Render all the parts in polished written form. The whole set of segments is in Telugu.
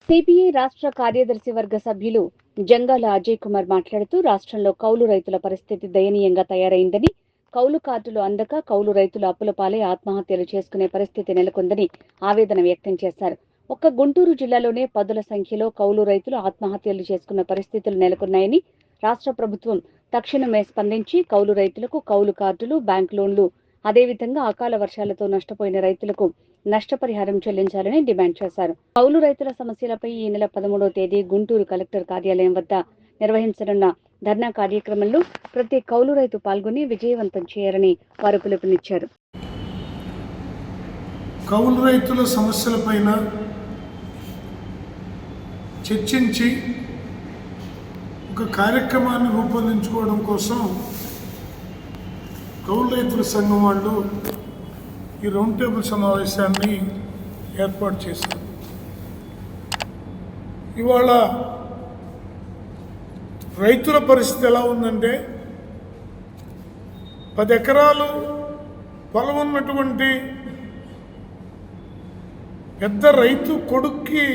సిపిఐ రాష్ట్ర కార్యదర్శి వర్గ సభ్యులు జంగాల అజయ్ కుమార్ మాట్లాడుతూ రాష్ట్రంలో కౌలు రైతుల పరిస్థితి దయనీయంగా తయారైందని, కౌలు కార్డులు అందక కౌలు రైతులు అప్పుల పాలై ఆత్మహత్యలు చేసుకునే పరిస్థితి నెలకొందని ఆవేదన వ్యక్తం చేశారు. ఒక్క గుంటూరు జిల్లాలోనే పదుల సంఖ్యలో కౌలు రైతులు ఆత్మహత్యలు చేసుకున్న పరిస్థితులు నెలకొన్నాయని, రాష్ట్ర ప్రభుత్వం తక్షణమే స్పందించి కౌలు రైతులకు కౌలు కార్డులు, బ్యాంక్ లోన్లు, అదేవిధంగా అకాల వర్షాలతో నష్టపోయిన రైతులకు నష్టపరిహారం చెల్లించాలని డిమాండ్ చేశారు. కౌలు రైతుల సమస్యలపై ఈ నెల 13వ తేదీ గుంటూరు కలెక్టర్ కార్యాలయం వద్ద నిర్వహించనున్న ధర్నా కార్యక్రమంలో ప్రతి కౌలు రైతు పాల్గొని విజయవంతం చేయాలని వారు పిలుపునిచ్చారు. కౌలు రైతుల సమస్యలపైన చర్చించి ఒక కార్యక్రమాన్ని రూపొందించుకోవడం కోసం కౌలు రైతుల సంఘం వాళ్ళు ఈ రౌండ్ టేబుల్ సమావేశాన్ని ఏర్పాటు చేశారు. ఇవాళ రైతుల పరిస్థితి ఎలా ఉందంటే, 10 ఎకరాలు పొలం ఉన్నటువంటి పెద్ద రైతు కొడుక్కి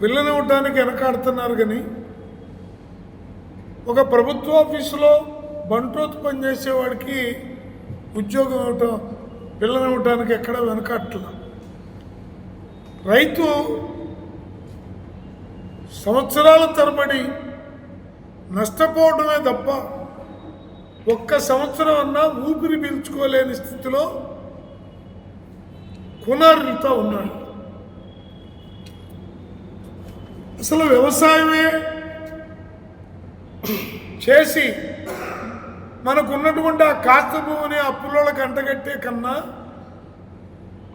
పిల్లనివ్వడానికి వెనకాడుతున్నారు. కానీ ఒక ప్రభుత్వ ఆఫీసులో బంట్రోతు పనిచేసేవాడికి ఉద్యోగం ఇవ్వటం, పిల్లనివ్వటానికి ఎక్కడ వెనకాట్ల. రైతు సంవత్సరాల తరబడి నష్టపోవడమే తప్ప ఒక్క సంవత్సరం అన్నా ఊపిరి పీల్చుకోలేని స్థితిలో కునారితో ఉన్నాడు. అసలు వ్యవసాయమే చేసి మనకున్నటువంటి ఆ కాస్త భూమిని అప్పులోళ్ళకి అంటగట్టే కన్నా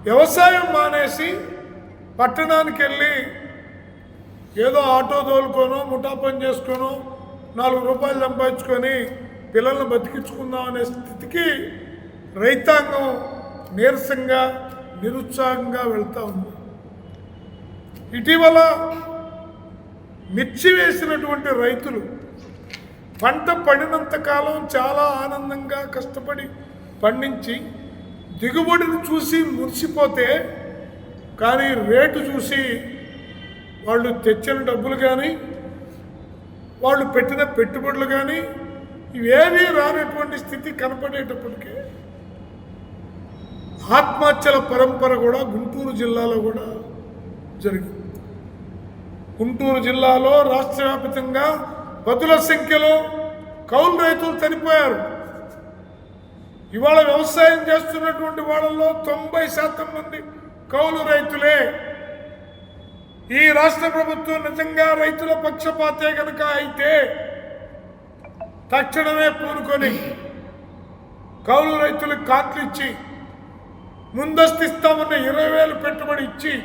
వ్యవసాయం మానేసి పట్టణానికి వెళ్ళి ఏదో ఆటో తోలుకోనో, ముఠా పని చేసుకోనో, 4 రూపాయలు సంపాదించుకొని పిల్లల్ని బతికించుకుందాం అనే స్థితికి రైతాంగం నీరసంగా, నిరుత్సాహంగా వెళ్తూ ఉంది. ఇటీవల మిర్చి వేసినటువంటి రైతులు పంట పడినంత కాలం చాలా ఆనందంగా కష్టపడి పండించి దిగుబడిని చూసి మురిసిపోతే, కానీ రేటు చూసి వాళ్ళు తెచ్చిన డబ్బులు కానీ, వాళ్ళు పెట్టిన పెట్టుబడులు కానీ ఇవేమీ రానటువంటి స్థితి కనపడేటప్పటికే ఆత్మహత్యల పరంపర కూడా గుంటూరు జిల్లాలో కూడా జరిగింది. గుంటూరు జిల్లాలో రాష్ట్ర వ్యాప్తంగా పదుల సంఖ్యలో కౌలు రైతులు చనిపోయారు. ఇవాళ వ్యవసాయం చేస్తున్నటువంటి వాళ్ళలో 90% మంది కౌలు రైతులే. ఈ రాష్ట్ర ప్రభుత్వం నిజంగా రైతుల పక్షపాతే కనుక అయితే తక్షణమే పూనుకొని కౌలు రైతులకు కార్డులు ఇచ్చి, ముందస్తు ఇస్తామన్న 20,000 పెట్టుబడి ఇచ్చి,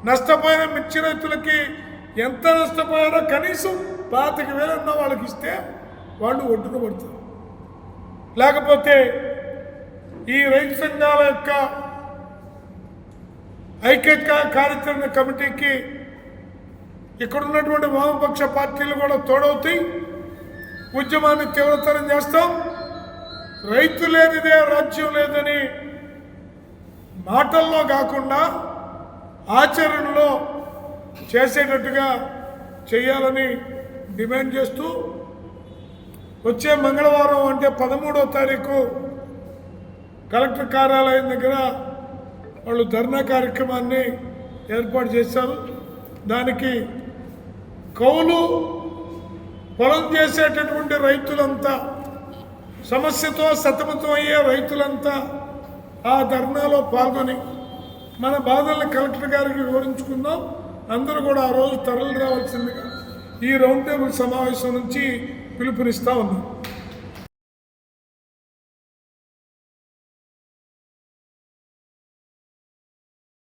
నష్టపోయిన మిర్చి రైతులకి ఎంత నష్టపోయారో కనీసం 25,000 వాళ్ళకి ఇస్తే వాళ్ళు ఒడ్డున పడతారు. లేకపోతే ఈ రైతు సంఘాల యొక్క ఐక్యత కార్యాచరణ కమిటీకి ఇక్కడున్నటువంటి వామపక్ష పార్టీలు కూడా తోడవుతాయి. ఉద్యమాన్ని తీవ్రతరం చేస్తాం. రైతు లేనిదే రాజ్యం లేదని మాటల్లో కాకుండా ఆచరణలో చేసేటట్టుగా చేయాలని డిమాండ్ చేస్తూ, వచ్చే మంగళవారం అంటే 13వ తారీఖు కలెక్టర్ కార్యాలయం దగ్గర వాళ్ళు ధర్నా కార్యక్రమాన్ని ఏర్పాటు చేశారు. దానికి కౌలు పొలం చేసేటటువంటి రైతులంతా, సమస్యతో సతమతం అయ్యే రైతులంతా ఆ ధర్నాలో పాల్గొని మన బాధల్ని కలెక్టర్ గారికి వివరించుకుందాం. అందరూ కూడా ఆ రోజు తరలి రావాల్సిందిగా ఈ రౌండ్ టేబుల్ సమావేశం నుంచి పిలుపునిస్తా ఉన్నాం.